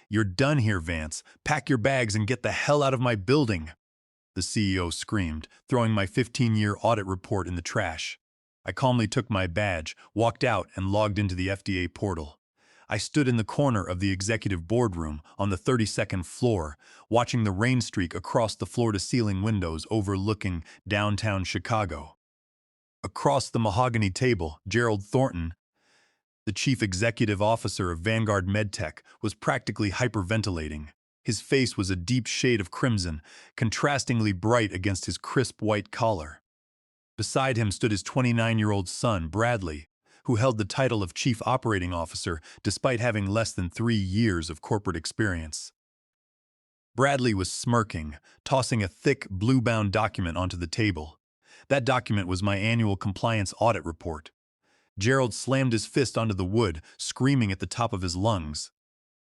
"You're done here, Vance. Pack your bags and get the hell out of my building," the CEO screamed, throwing my 15-year audit report in the trash. I calmly took my badge, walked out, and logged into the FDA portal. I stood in the corner of the executive boardroom on the 32nd floor, watching the rain streak across the floor-to-ceiling windows overlooking downtown Chicago. Across the mahogany table, Gerald Thornton, the chief executive officer of Vanguard MedTech, was practically hyperventilating. His face was a deep shade of crimson, contrastingly bright against his crisp white collar. Beside him stood his 29-year-old son, Bradley, who held the title of Chief Operating Officer despite having less than 3 years of corporate experience. Bradley was smirking, tossing a thick, blue-bound document onto the table. That document was my annual compliance audit report. Gerald slammed his fist onto the wood, screaming at the top of his lungs.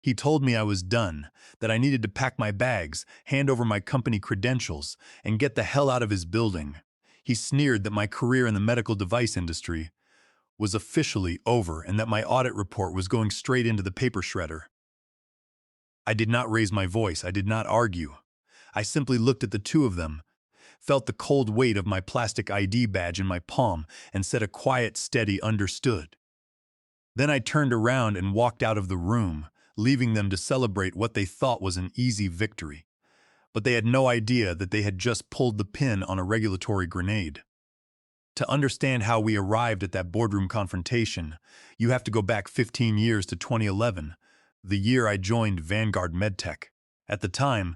He told me I was done, that I needed to pack my bags, hand over my company credentials, and get the hell out of his building. He sneered that my career in the medical device industry was officially over and that my audit report was going straight into the paper shredder. I did not raise my voice. I did not argue. I simply looked at the two of them, felt the cold weight of my plastic ID badge in my palm, and said a quiet, steady "understood." Then I turned around and walked out of the room, leaving them to celebrate what they thought was an easy victory. But they had no idea that they had just pulled the pin on a regulatory grenade. To understand how we arrived at that boardroom confrontation, you have to go back 15 years to 2011, the year I joined Vanguard MedTech. At the time,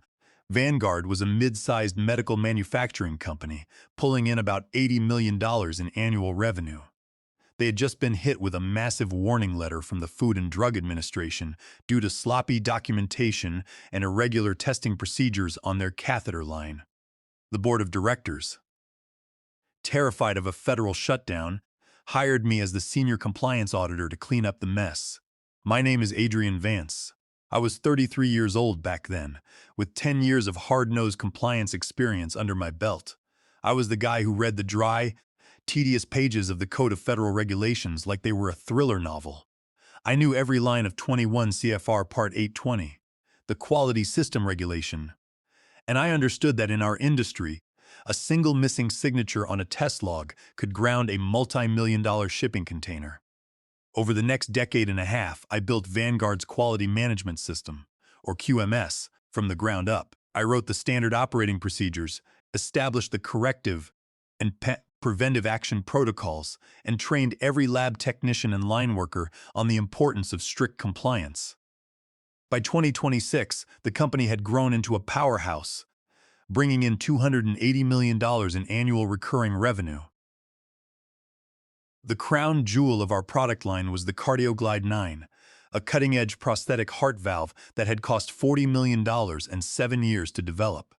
Vanguard was a mid-sized medical manufacturing company, pulling in about $80 million in annual revenue. They had just been hit with a massive warning letter from the Food and Drug Administration due to sloppy documentation and irregular testing procedures on their catheter line. The board of directors, terrified of a federal shutdown, hired me as the senior compliance auditor to clean up the mess. My name is Adrian Vance. I was 33 years old back then, with 10 years of hard-nosed compliance experience under my belt. I was the guy who read the dry, tedious pages of the Code of Federal Regulations like they were a thriller novel. I knew every line of 21 CFR Part 820, the quality system regulation. And I understood that in our industry, a single missing signature on a test log could ground a multi-million-dollar shipping container. Over the next decade and a half, I built Vanguard's Quality Management System, or QMS, from the ground up. I wrote the standard operating procedures, established the corrective and preventive action protocols, and trained every lab technician and line worker on the importance of strict compliance. By 2026, the company had grown into a powerhouse, bringing in $280 million in annual recurring revenue. The crown jewel of our product line was the CardioGlide 9, a cutting-edge prosthetic heart valve that had cost $40 million and 7 years to develop.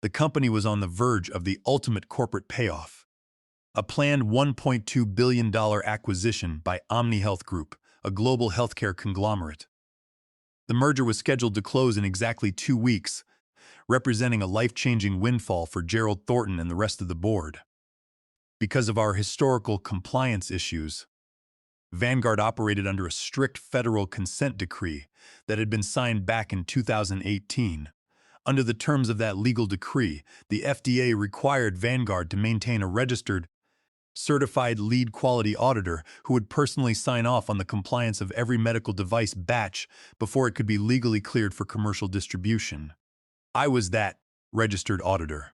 The company was on the verge of the ultimate corporate payoff: a planned $1.2 billion acquisition by OmniHealth Group, a global healthcare conglomerate. The merger was scheduled to close in exactly 2 weeks, representing a life-changing windfall for Gerald Thornton and the rest of the board. Because of our historical compliance issues, Vanguard operated under a strict federal consent decree that had been signed back in 2018. Under the terms of that legal decree, the FDA required Vanguard to maintain a registered, certified lead quality auditor who would personally sign off on the compliance of every medical device batch before it could be legally cleared for commercial distribution. I was that registered auditor.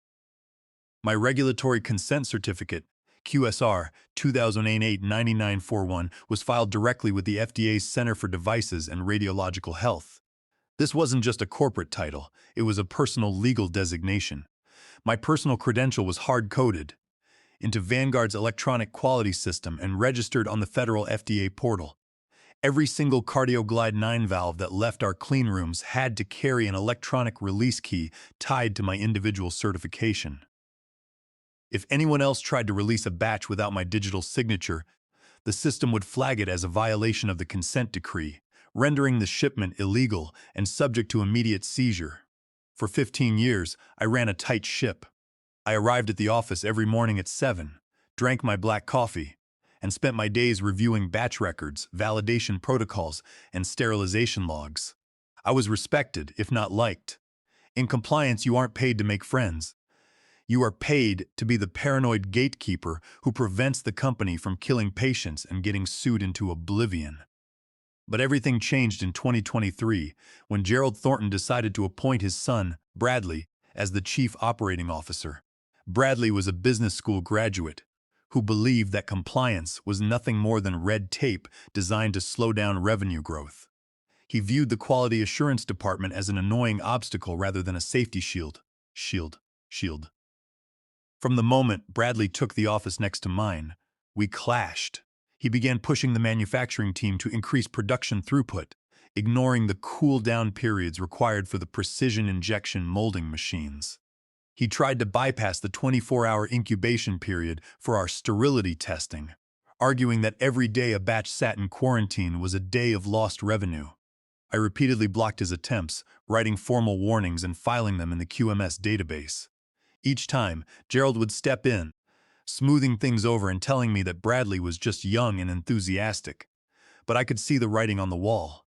My regulatory consent certificate, QSR 2008-9941, was filed directly with the FDA's Center for Devices and Radiological Health. This wasn't just a corporate title, it was a personal legal designation. My personal credential was hard-coded into Vanguard's electronic quality system and registered on the federal FDA portal. Every single CardioGlide 9 valve that left our clean rooms had to carry an electronic release key tied to my individual certification. If anyone else tried to release a batch without my digital signature, the system would flag it as a violation of the consent decree, rendering the shipment illegal and subject to immediate seizure. For 15 years, I ran a tight ship. I arrived at the office every morning at 7, drank my black coffee, and spent my days reviewing batch records, validation protocols, and sterilization logs. I was respected, if not liked. In compliance, you aren't paid to make friends. You are paid to be the paranoid gatekeeper who prevents the company from killing patients and getting sued into oblivion. But everything changed in 2023 when Gerald Thornton decided to appoint his son, Bradley, as the chief operating officer. Bradley was a business school graduate who believed that compliance was nothing more than red tape designed to slow down revenue growth. He viewed the quality assurance department as an annoying obstacle rather than a safety shield. Shield. From the moment Bradley took the office next to mine, we clashed. He began pushing the manufacturing team to increase production throughput, ignoring the cool-down periods required for the precision injection molding machines. He tried to bypass the 24-hour incubation period for our sterility testing, arguing that every day a batch sat in quarantine was a day of lost revenue. I repeatedly blocked his attempts, writing formal warnings and filing them in the QMS database. Each time, Gerald would step in, smoothing things over and telling me that Bradley was just young and enthusiastic. But I could see the writing on the wall.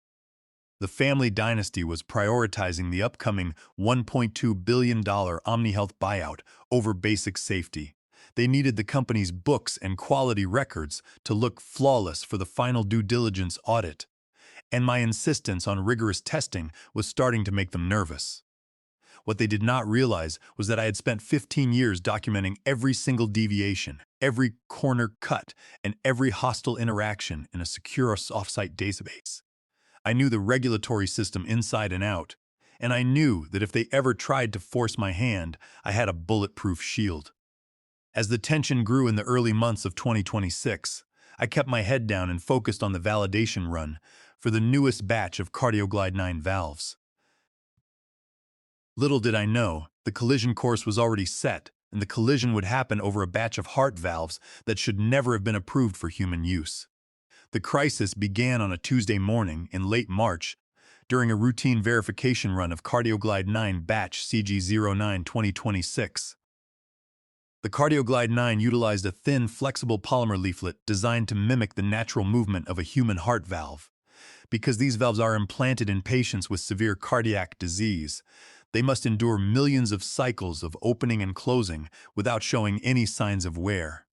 The family dynasty was prioritizing the upcoming $1.2 billion OmniHealth buyout over basic safety. They needed the company's books and quality records to look flawless for the final due diligence audit. And my insistence on rigorous testing was starting to make them nervous. What they did not realize was that I had spent 15 years documenting every single deviation, every corner cut, and every hostile interaction in a secure off-site database. I knew the regulatory system inside and out, and I knew that if they ever tried to force my hand, I had a bulletproof shield. As the tension grew in the early months of 2026, I kept my head down and focused on the validation run for the newest batch of CardioGlide 9 valves. Little did I know, the collision course was already set, and the collision would happen over a batch of heart valves that should never have been approved for human use. The crisis began on a Tuesday morning in late March during a routine verification run of CardioGlide 9 batch CG09 2026. The CardioGlide 9 utilized a thin, flexible polymer leaflet designed to mimic the natural movement of a human heart valve. Because these valves are implanted in patients with severe cardiac disease, they must endure millions of cycles of opening and closing without showing any signs of wear.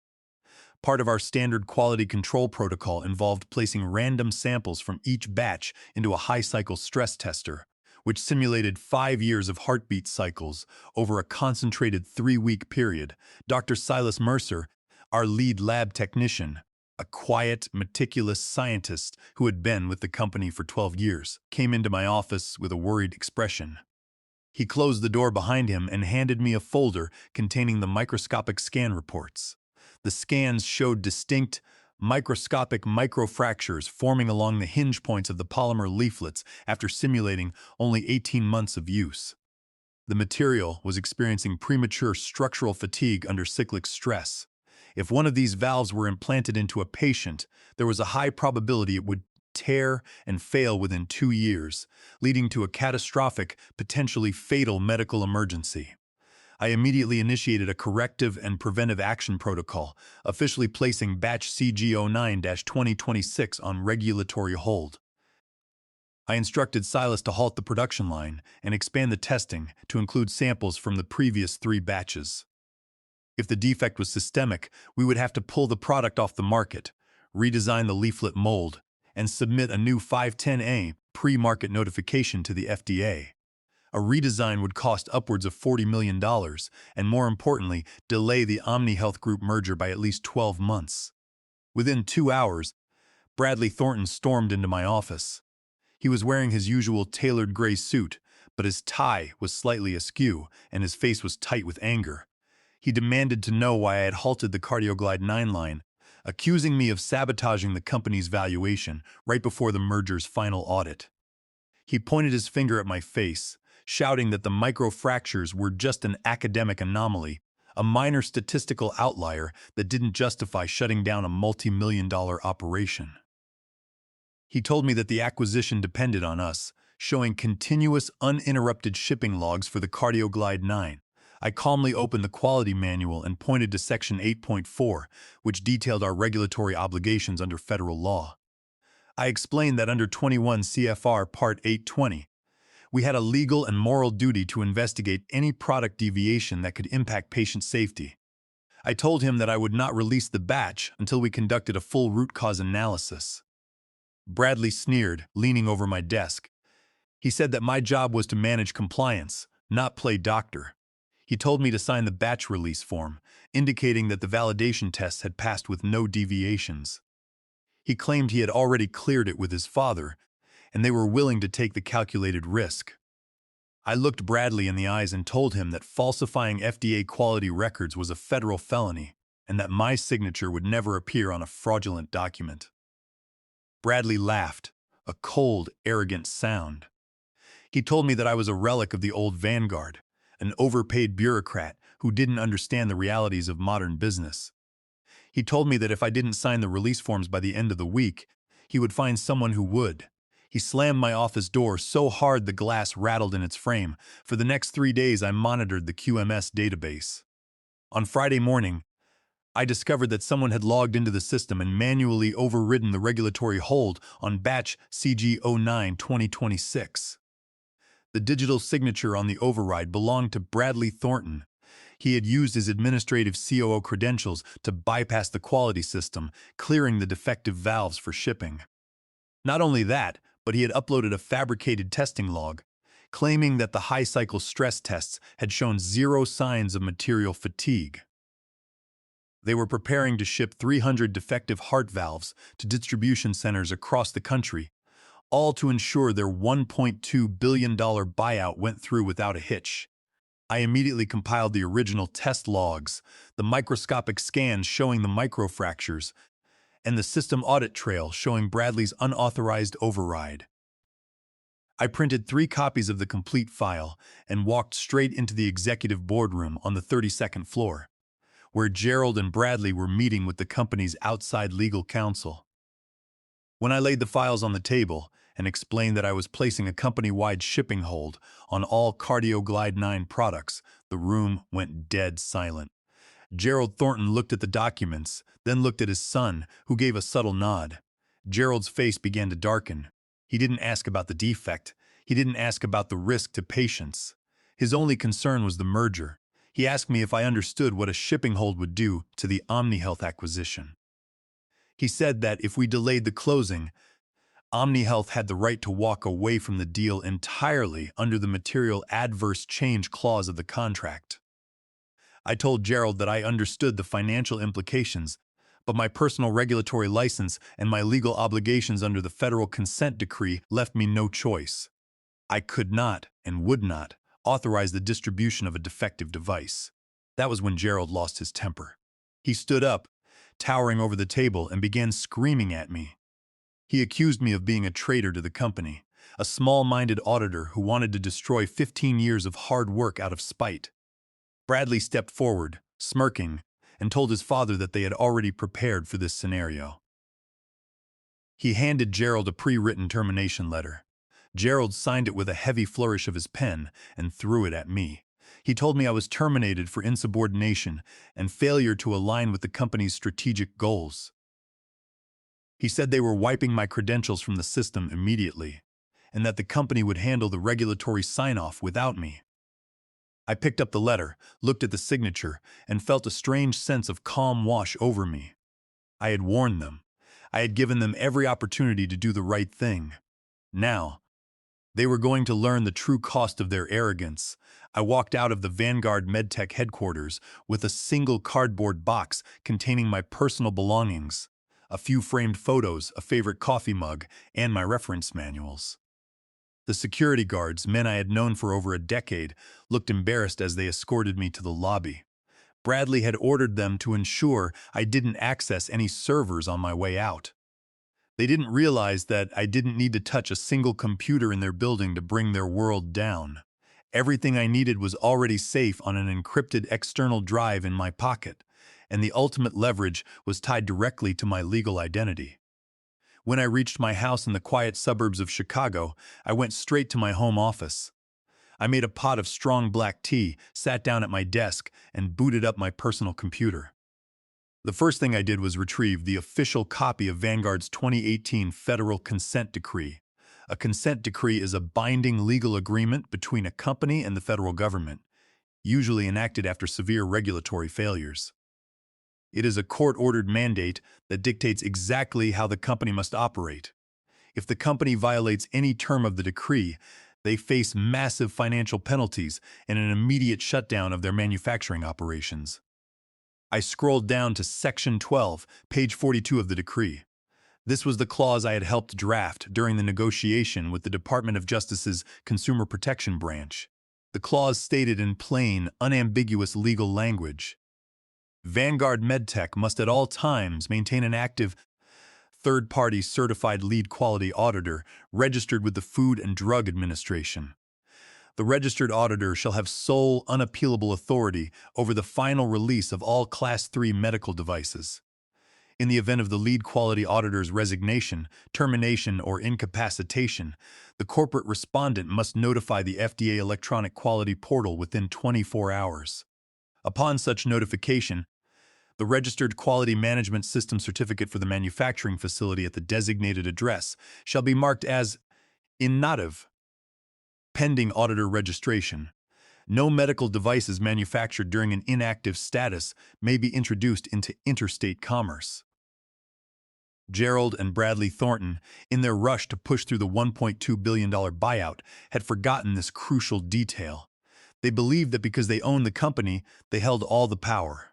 Part of our standard quality control protocol involved placing random samples from each batch into a high-cycle stress tester, which simulated 5 years of heartbeat cycles over a concentrated 3-week period. Dr. Silas Mercer, our lead lab technician, a quiet, meticulous scientist who had been with the company for 12 years, came into my office with a worried expression. He closed the door behind him and handed me a folder containing the microscopic scan reports. The scans showed distinct, microscopic microfractures forming along the hinge points of the polymer leaflets after simulating only 18 months of use. The material was experiencing premature structural fatigue under cyclic stress. If one of these valves were implanted into a patient, there was a high probability it would tear and fail within 2 years, leading to a catastrophic, potentially fatal medical emergency. I immediately initiated a corrective and preventive action protocol, officially placing batch CG09-2026 on regulatory hold. I instructed Silas to halt the production line and expand the testing to include samples from the previous 3 batches. If the defect was systemic, we would have to pull the product off the market, redesign the leaflet mold, and submit a new 510A pre-market notification to the FDA. A redesign would cost upwards of $40 million and, more importantly, delay the OmniHealth Group merger by at least 12 months. Within 2 hours, Bradley Thornton stormed into my office. He was wearing his usual tailored gray suit, but his tie was slightly askew and his face was tight with anger. He demanded to know why I had halted the CardioGlide 9 line, accusing me of sabotaging the company's valuation right before the merger's final audit. He pointed his finger at my face, shouting that the microfractures were just an academic anomaly, a minor statistical outlier that didn't justify shutting down a multi-million-dollar operation. He told me that the acquisition depended on us, showing continuous uninterrupted shipping logs for the CardioGlide 9. I calmly opened the quality manual and pointed to Section 8.4, which detailed our regulatory obligations under federal law. I explained that under 21 CFR Part 820, We had a legal and moral duty to investigate any product deviation that could impact patient safety. I told him that I would not release the batch until we conducted a full root cause analysis. Bradley sneered, leaning over my desk. He said that my job was to manage compliance, not play doctor. He told me to sign the batch release form, indicating that the validation tests had passed with no deviations. He claimed he had already cleared it with his father, and they were willing to take the calculated risk. I looked Bradley in the eyes and told him that falsifying FDA quality records was a federal felony and that my signature would never appear on a fraudulent document. Bradley laughed, a cold, arrogant sound. He told me that I was a relic of the old vanguard, an overpaid bureaucrat who didn't understand the realities of modern business. He told me that if I didn't sign the release forms by the end of the week, he would find someone who would. He slammed my office door so hard the glass rattled in its frame. For the next 3 days, I monitored the QMS database. On Friday morning, I discovered that someone had logged into the system and manually overridden the regulatory hold on batch CG09-2026. The digital signature on the override belonged to Bradley Thornton. He had used his administrative COO credentials to bypass the quality system, clearing the defective valves for shipping. Not only that, but he had uploaded a fabricated testing log, claiming that the high-cycle stress tests had shown 0 signs of material fatigue. They were preparing to ship 300 defective heart valves to distribution centers across the country, all to ensure their $1.2 billion buyout went through without a hitch. I immediately compiled the original test logs, the microscopic scans showing the microfractures, and the system audit trail showing Bradley's unauthorized override. I printed 3 copies of the complete file and walked straight into the executive boardroom on the 32nd floor, where Gerald and Bradley were meeting with the company's outside legal counsel. When I laid the files on the table and explained that I was placing a company-wide shipping hold on all CardioGlide 9 products, the room went dead silent. Gerald Thornton looked at the documents, then looked at his son, who gave a subtle nod. Gerald's face began to darken. He didn't ask about the defect. He didn't ask about the risk to patients. His only concern was the merger. He asked me if I understood what a shipping hold would do to the OmniHealth acquisition. He said that if we delayed the closing, OmniHealth had the right to walk away from the deal entirely under the material adverse change clause of the contract. I told Gerald that I understood the financial implications, but my personal regulatory license and my legal obligations under the federal consent decree left me no choice. I could not and would not authorize the distribution of a defective device. That was when Gerald lost his temper. He stood up, towering over the table, and began screaming at me. He accused me of being a traitor to the company, a small-minded auditor who wanted to destroy 15 years of hard work out of spite. Bradley stepped forward, smirking, and told his father that they had already prepared for this scenario. He handed Gerald a pre-written termination letter. Gerald signed it with a heavy flourish of his pen and threw it at me. He told me I was terminated for insubordination and failure to align with the company's strategic goals. He said they were wiping my credentials from the system immediately, and that the company would handle the regulatory sign-off without me. I picked up the letter, looked at the signature, and felt a strange sense of calm wash over me. I had warned them. I had given them every opportunity to do the right thing. Now, they were going to learn the true cost of their arrogance. I walked out of the Vanguard MedTech headquarters with a single cardboard box containing my personal belongings, a few framed photos, a favorite coffee mug, and my reference manuals. The security guards, men I had known for over a decade, looked embarrassed as they escorted me to the lobby. Bradley had ordered them to ensure I didn't access any servers on my way out. They didn't realize that I didn't need to touch a single computer in their building to bring their world down. Everything I needed was already safe on an encrypted external drive in my pocket, and the ultimate leverage was tied directly to my legal identity. When I reached my house in the quiet suburbs of Chicago, I went straight to my home office. I made a pot of strong black tea, sat down at my desk, and booted up my personal computer. The first thing I did was retrieve the official copy of Vanguard's 2018 Federal Consent Decree, A consent decree is a binding legal agreement between a company and the federal government, usually enacted after severe regulatory failures. It is a court-ordered mandate that dictates exactly how the company must operate. If the company violates any term of the decree, they face massive financial penalties and an immediate shutdown of their manufacturing operations. I scrolled down to Section 12, page 42 of the decree. This was the clause I had helped draft during the negotiation with the Department of Justice's Consumer Protection Branch. The clause stated in plain, unambiguous legal language: Vanguard MedTech must at all times maintain an active, third-party certified lead quality auditor registered with the Food and Drug Administration. The registered auditor shall have sole, unappealable authority over the final release of all Class 3 medical devices. In the event of the lead quality auditor's resignation, termination, or incapacitation, the corporate respondent must notify the FDA electronic quality portal within 24 hours. Upon such notification, the registered quality management system certificate for the manufacturing facility at the designated address shall be marked as inactive. Pending auditor registration, no medical devices manufactured during an inactive status may be introduced into interstate commerce. Gerald and Bradley Thornton, in their rush to push through the $1.2 billion buyout, had forgotten this crucial detail. They believed that because they owned the company, they held all the power.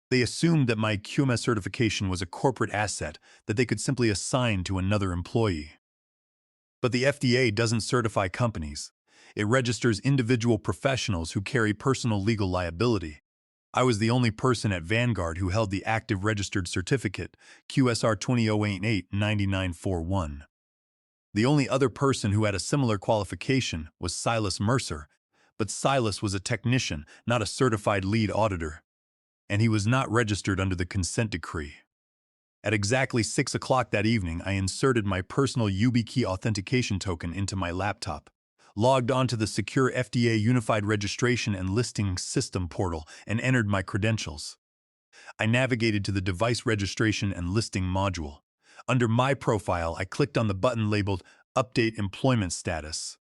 They assumed that my QMS certification was a corporate asset that they could simply assign to another employee. But the FDA doesn't certify companies. It registers individual professionals who carry personal legal liability. I was the only person at Vanguard who held the active registered certificate, QSR 2088-9941. The only other person who had a similar qualification was Silas Mercer, but Silas was a technician, not a certified lead auditor, and he was not registered under the consent decree. At exactly 6 o'clock that evening, I inserted my personal YubiKey authentication token into my laptop, logged onto the secure FDA Unified Registration and Listing System portal, and entered my credentials. I navigated to the Device Registration and Listing module. Under My Profile, I clicked on the button labeled Update Employment Status.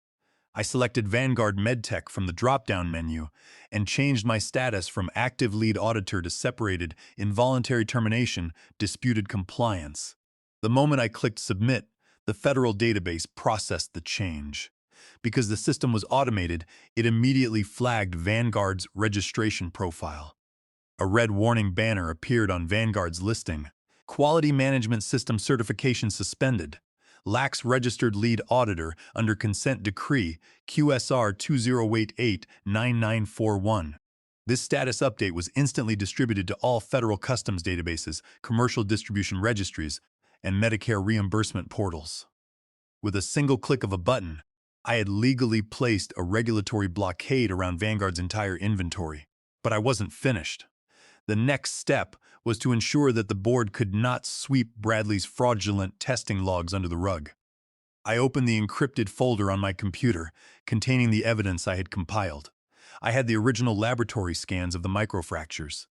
I selected Vanguard MedTech from the drop-down menu and changed my status from Active Lead Auditor to Separated Involuntary Termination Disputed Compliance. The moment I clicked Submit, the federal database processed the change. Because the system was automated, it immediately flagged Vanguard's registration profile. A red warning banner appeared on Vanguard's listing: Quality Management System Certification Suspended. Lacks registered lead auditor under consent decree QSR 2088-9941. This status update was instantly distributed to all federal customs databases, commercial distribution registries, and Medicare reimbursement portals. With a single click of a button, I had legally placed a regulatory blockade around Vanguard's entire inventory. But I wasn't finished. The next step was to ensure that the board could not sweep Bradley's fraudulent testing logs under the rug. I opened the encrypted folder on my computer containing the evidence I had compiled. I had the original laboratory scans of the microfractures,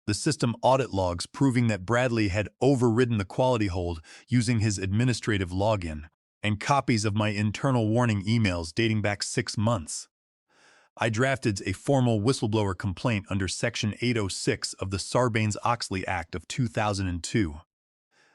the system audit logs proving that Bradley had overridden the quality hold using his administrative login, and copies of my internal warning emails dating back 6 months. I drafted a formal whistleblower complaint under Section 806 of the Sarbanes-Oxley Act of 2002.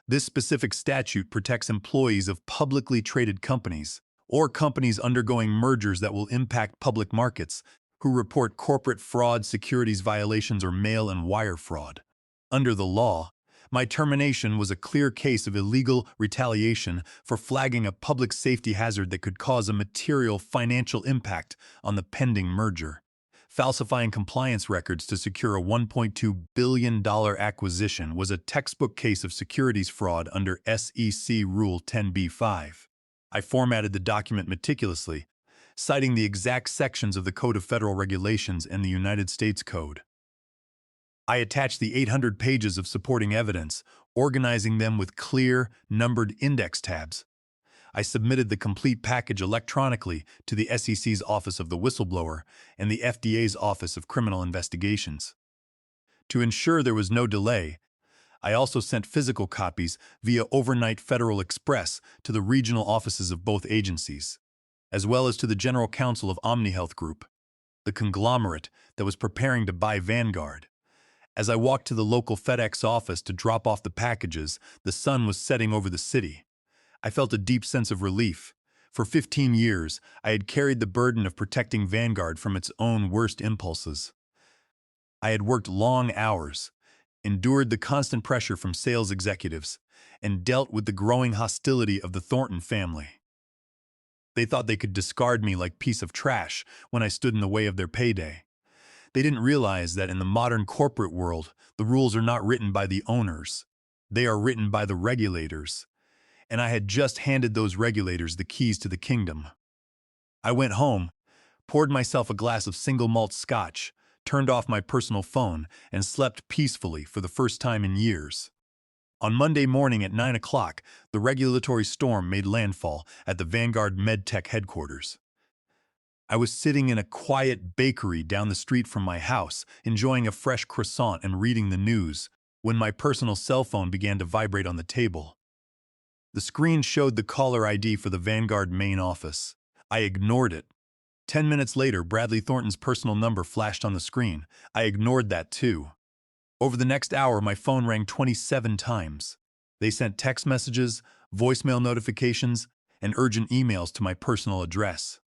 This specific statute protects employees of publicly traded companies or companies undergoing mergers that will impact public markets who report corporate fraud, securities violations, or mail and wire fraud. Under the law, my termination was a clear case of illegal retaliation for flagging a public safety hazard that could cause a material financial impact on the pending merger. Falsifying compliance records to secure a $1.2 billion acquisition was a textbook case of securities fraud under SEC Rule 10b-5. I formatted the document meticulously, citing the exact sections of the Code of Federal Regulations and the United States Code. I attached the 800 pages of supporting evidence, organizing them with clear, numbered index tabs. I submitted the complete package electronically to the SEC's Office of the Whistleblower and the FDA's Office of Criminal Investigations. To ensure there was no delay, I also sent physical copies via overnight Federal Express to the regional offices of both agencies, as well as to the General Counsel of OmniHealth Group, the conglomerate that was preparing to buy Vanguard. As I walked to the local FedEx office to drop off the packages, the sun was setting over the city. I felt a deep sense of relief. For 15 years, I had carried the burden of protecting Vanguard from its own worst impulses. I had worked long hours, endured the constant pressure from sales executives, and dealt with the growing hostility of the Thornton family. They thought they could discard me like piece of trash when I stood in the way of their payday. They didn't realize that in the modern corporate world, the rules are not written by the owners. They are written by the regulators. And I had just handed those regulators the keys to the kingdom. I went home, poured myself a glass of single malt scotch, turned off my personal phone, and slept peacefully for the first time in years. On Monday morning at 9 o'clock, the regulatory storm made landfall at the Vanguard MedTech headquarters. I was sitting in a quiet bakery down the street from my house, enjoying a fresh croissant and reading the news, when my personal cell phone began to vibrate on the table. The screen showed the caller ID for the Vanguard main office. I ignored it. 10 minutes later, Bradley Thornton's personal number flashed on the screen. I ignored that too. Over the next hour, my phone rang 27 times. They sent text messages, voicemail notifications, and urgent emails to my personal address.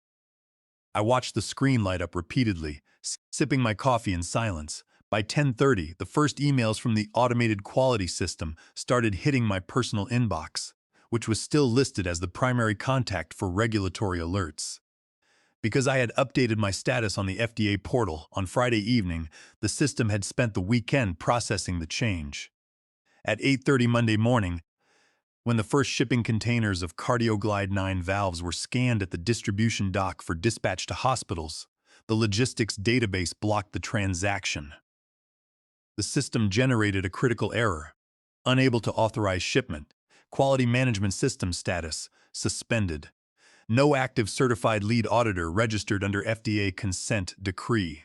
I watched the screen light up repeatedly, sipping my coffee in silence. By 10:30, the first emails from the automated quality system started hitting my personal inbox, which was still listed as the primary contact for regulatory alerts. Because I had updated my status on the FDA portal on Friday evening, the system had spent the weekend processing the change. At 8:30 Monday morning, when the first shipping containers of CardioGlide 9 valves were scanned at the distribution dock for dispatch to hospitals, the logistics database blocked the transaction. The system generated a critical error: unable to authorize shipment, quality management system status suspended. No active certified lead auditor registered under FDA consent decree.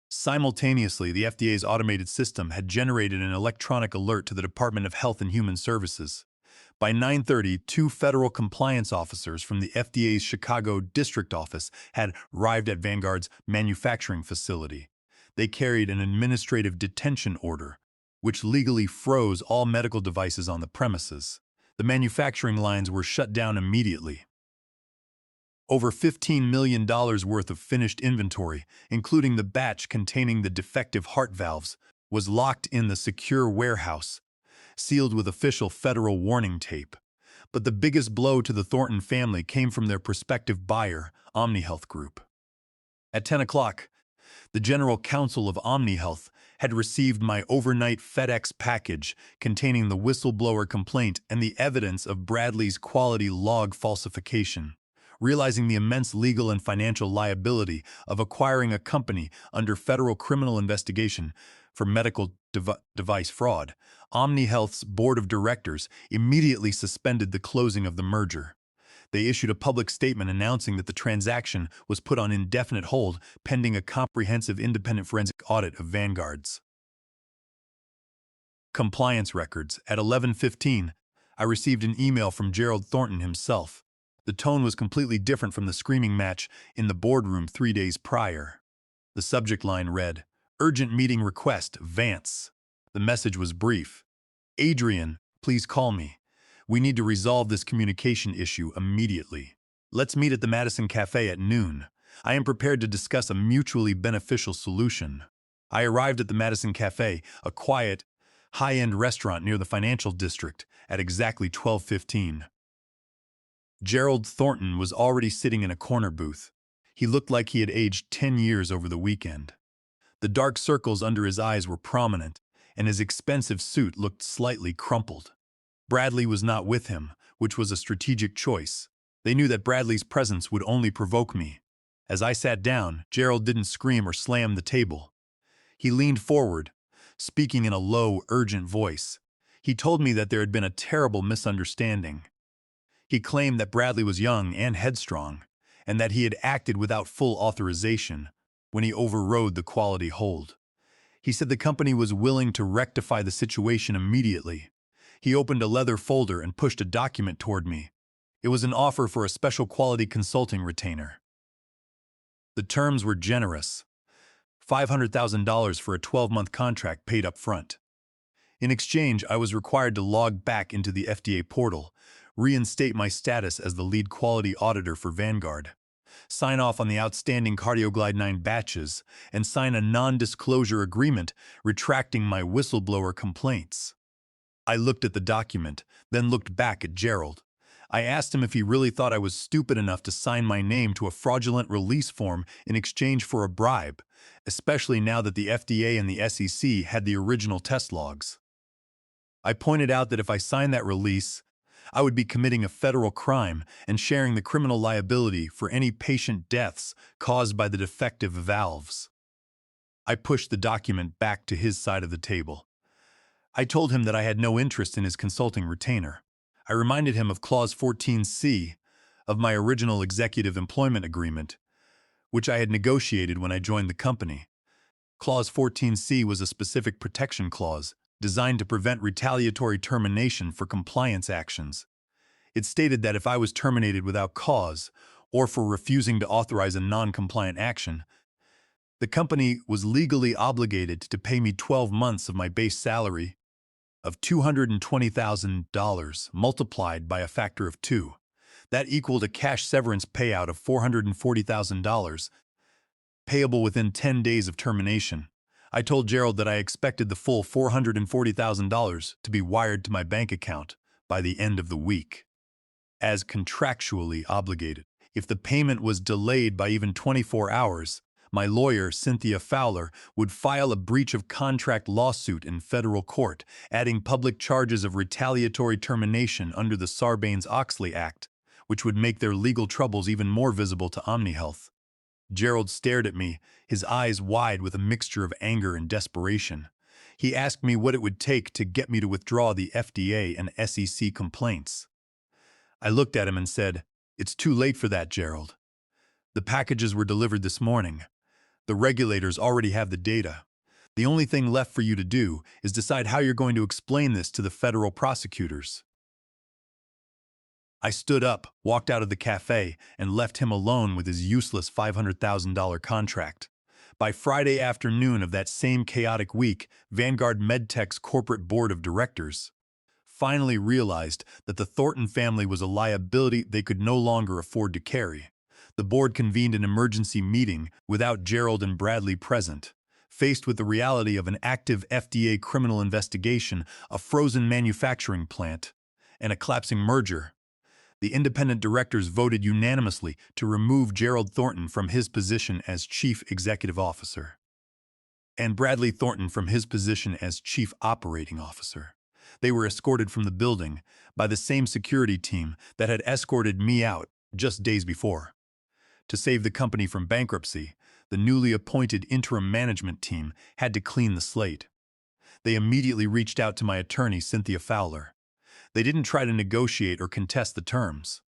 Simultaneously, the FDA's automated system had generated an electronic alert to the Department of Health and Human Services. By 9:30, two federal compliance officers from the FDA's Chicago district office had arrived at Vanguard's manufacturing facility. They carried an administrative detention order, which legally froze all medical devices on the premises. The manufacturing lines were shut down immediately. Over $15 million worth of finished inventory, including the batch containing the defective heart valves, was locked in the secure warehouse, sealed with official federal warning tape. But the biggest blow to the Thornton family came from their prospective buyer, OmniHealth Group. At 10 o'clock, the General Counsel of OmniHealth had received my overnight FedEx package containing the whistleblower complaint and the evidence of Bradley's quality log falsification. Realizing the immense legal and financial liability of acquiring a company under federal criminal investigation for medical device fraud, OmniHealth's board of directors immediately suspended the closing of the merger. They issued a public statement announcing that the transaction was put on indefinite hold pending a comprehensive independent forensic audit of Vanguard's compliance records. At 11:15, I received an email from Gerald Thornton himself. The tone was completely different from the screaming match in the boardroom 3 days prior. The subject line read, "Urgent meeting request, Vance." The message was brief. "Adrian, please call me. We need to resolve this communication issue immediately. Let's meet at the Madison Cafe at noon. I am prepared to discuss a mutually beneficial solution." I arrived at the Madison Cafe, a quiet, high-end restaurant near the financial district, at exactly 12:15. Gerald Thornton was already sitting in a corner booth. He looked like he had aged 10 years over the weekend. The dark circles under his eyes were prominent, and his expensive suit looked slightly crumpled. Bradley was not with him, which was a strategic choice. They knew that Bradley's presence would only provoke me. As I sat down, Gerald didn't scream or slam the table. He leaned forward, speaking in a low, urgent voice. He told me that there had been a terrible misunderstanding. He claimed that Bradley was young and headstrong, and that he had acted without full authorization when he overrode the quality hold. He said the company was willing to rectify the situation immediately. He opened a leather folder and pushed a document toward me. It was an offer for a special quality consulting retainer. The terms were generous. $500,000 for a 12-month contract paid up front. In exchange, I was required to log back into the FDA portal, reinstate my status as the lead quality auditor for Vanguard, sign off on the outstanding CardioGlide 9 batches, and sign a non-disclosure agreement retracting my whistleblower complaints. I looked at the document, then looked back at Gerald. I asked him if he really thought I was stupid enough to sign my name to a fraudulent release form in exchange for a bribe, especially now that the FDA and the SEC had the original test logs. I pointed out that if I signed that release, I would be committing a federal crime and sharing the criminal liability for any patient deaths caused by the defective valves. I pushed the document back to his side of the table. I told him that I had no interest in his consulting retainer. I reminded him of Clause 14C of my original executive employment agreement, which I had negotiated when I joined the company. Clause 14C was a specific protection clause designed to prevent retaliatory termination for compliance actions. It stated that if I was terminated without cause or for refusing to authorize a non-compliant action, the company was legally obligated to pay me 12 months of my base salary of $220,000 multiplied by a factor of 2. That equaled a cash severance payout of $440,000, payable within 10 days of termination. I told Gerald that I expected the full $440,000 to be wired to my bank account by the end of the week, as contractually obligated. If the payment was delayed by even 24 hours, my lawyer, Cynthia Fowler, would file a breach of contract lawsuit in federal court, adding public charges of retaliatory termination under the Sarbanes-Oxley Act, which would make their legal troubles even more visible to OmniHealth. Gerald stared at me, his eyes wide with a mixture of anger and desperation. He asked me what it would take to get me to withdraw the FDA and SEC complaints. I looked at him and said, "It's too late for that, Gerald. The packages were delivered this morning. The regulators already have the data. The only thing left for you to do is decide how you're going to explain this to the federal prosecutors." I stood up, walked out of the cafe, and left him alone with his useless $500,000 contract. By Friday afternoon of that same chaotic week, Vanguard MedTech's corporate board of directors finally realized that the Thornton family was a liability they could no longer afford to carry. The board convened an emergency meeting without Gerald and Bradley present. Faced with the reality of an active FDA criminal investigation, a frozen manufacturing plant, and a collapsing merger, the independent directors voted unanimously to remove Gerald Thornton from his position as Chief Executive Officer and Bradley Thornton from his position as Chief Operating Officer. They were escorted from the building by the same security team that had escorted me out just days before. To save the company from bankruptcy, the newly appointed interim management team had to clean the slate. They immediately reached out to my attorney, Cynthia Fowler. They didn't try to negotiate or contest the terms.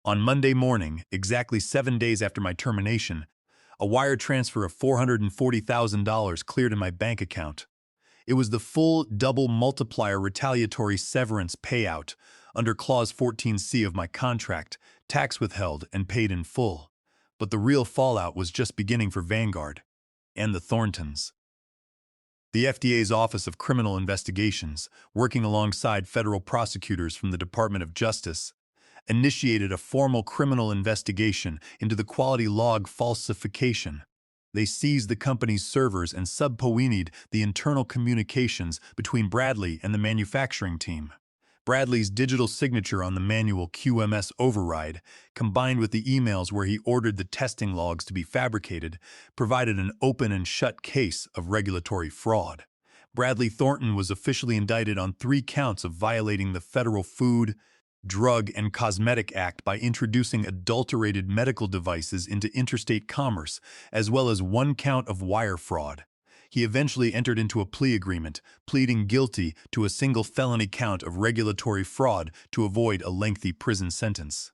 On Monday morning, exactly 7 days after my termination, a wire transfer of $440,000 cleared in my bank account. It was the full double multiplier retaliatory severance payout under Clause 14C of my contract, tax withheld and paid in full. But the real fallout was just beginning for Vanguard and the Thorntons. The FDA's Office of Criminal Investigations, working alongside federal prosecutors from the Department of Justice, initiated a formal criminal investigation into the quality log falsification. They seized the company's servers and subpoenaed the internal communications between Bradley and the manufacturing team. Bradley's digital signature on the manual QMS override, combined with the emails where he ordered the testing logs to be fabricated, provided an open and shut case of regulatory fraud. Bradley Thornton was officially indicted on 3 counts of violating the Federal Food, Drug, and Cosmetic Act by introducing adulterated medical devices into interstate commerce, as well as 1 count of wire fraud. He eventually entered into a plea agreement, pleading guilty to a single felony count of regulatory fraud to avoid a lengthy prison sentence.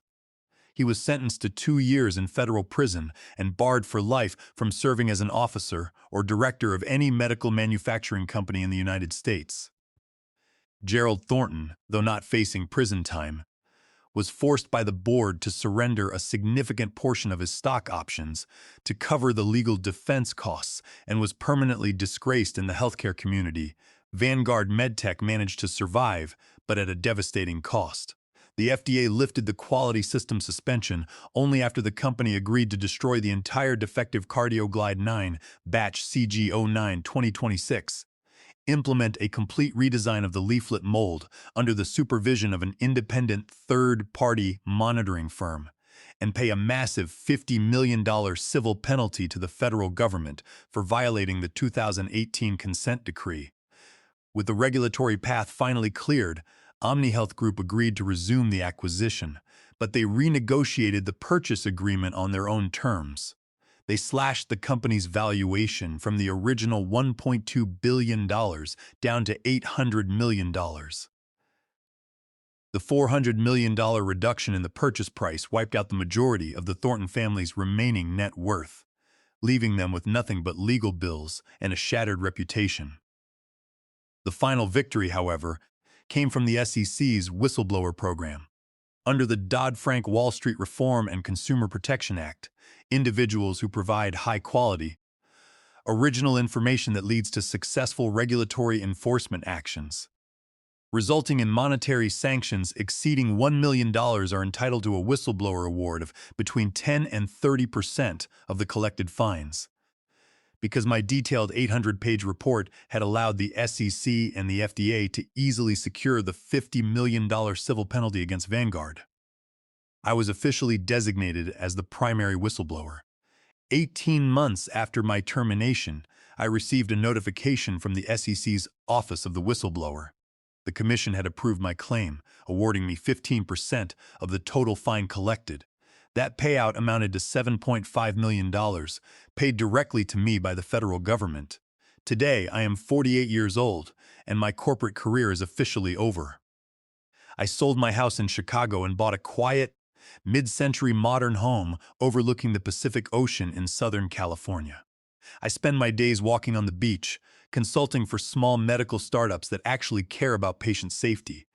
He was sentenced to 2 years in federal prison and barred for life from serving as an officer or director of any medical manufacturing company in the United States. Gerald Thornton, though not facing prison time, was forced by the board to surrender a significant portion of his stock options to cover the legal defense costs and was permanently disgraced in the healthcare community. Vanguard MedTech managed to survive, but at a devastating cost. The FDA lifted the quality system suspension only after the company agreed to destroy the entire Defective CardioGlide 9 batch CG09 2026, implement a complete redesign of the leaflet mold under the supervision of an independent third-party monitoring firm, and pay a massive $50 million civil penalty to the federal government for violating the 2018 consent decree. With the regulatory path finally cleared, OmniHealth Group agreed to resume the acquisition, but they renegotiated the purchase agreement on their own terms. They slashed the company's valuation from the original $1.2 billion down to $800 million. The $400 million reduction in the purchase price wiped out the majority of the Thornton family's remaining net worth, leaving them with nothing but legal bills and a shattered reputation. The final victory, however, came from the SEC's whistleblower program. Under the Dodd-Frank Wall Street Reform and Consumer Protection Act, individuals who provide high-quality, original information that leads to successful regulatory enforcement actions, resulting in monetary sanctions exceeding $1 million are entitled to a whistleblower award of between 10 and 30% of the collected fines. Because my detailed 800-page report had allowed the SEC and the FDA to easily secure the $50 million civil penalty against Vanguard, I was officially designated as the primary whistleblower. 18 months after my termination, I received a notification from the SEC's Office of the Whistleblower. The commission had approved my claim, awarding me 15% of the total fine collected. That payout amounted to $7.5 million, paid directly to me by the federal government. Today, I am 48 years old, and my corporate career is officially over. I sold my house in Chicago and bought a quiet, mid-century modern home overlooking the Pacific Ocean in Southern California. I spend my days walking on the beach, consulting for small medical startups that actually care about patient safety,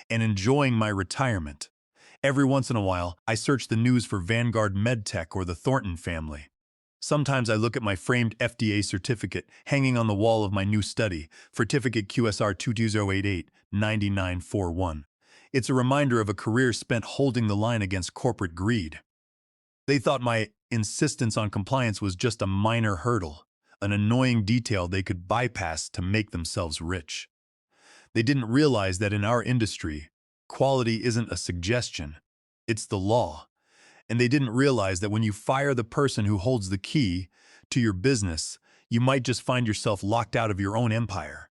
and enjoying my retirement. Every once in a while, I search the news for Vanguard MedTech or the Thornton family. Sometimes I look at my framed FDA certificate hanging on the wall of my new study, Certificate QSR 22088-9941. It's a reminder of a career spent holding the line against corporate greed. They thought my insistence on compliance was just a minor hurdle, an annoying detail they could bypass to make themselves rich. They didn't realize that in our industry, quality isn't a suggestion, it's the law. And they didn't realize that when you fire the person who holds the key to your business, you might just find yourself locked out of your own empire.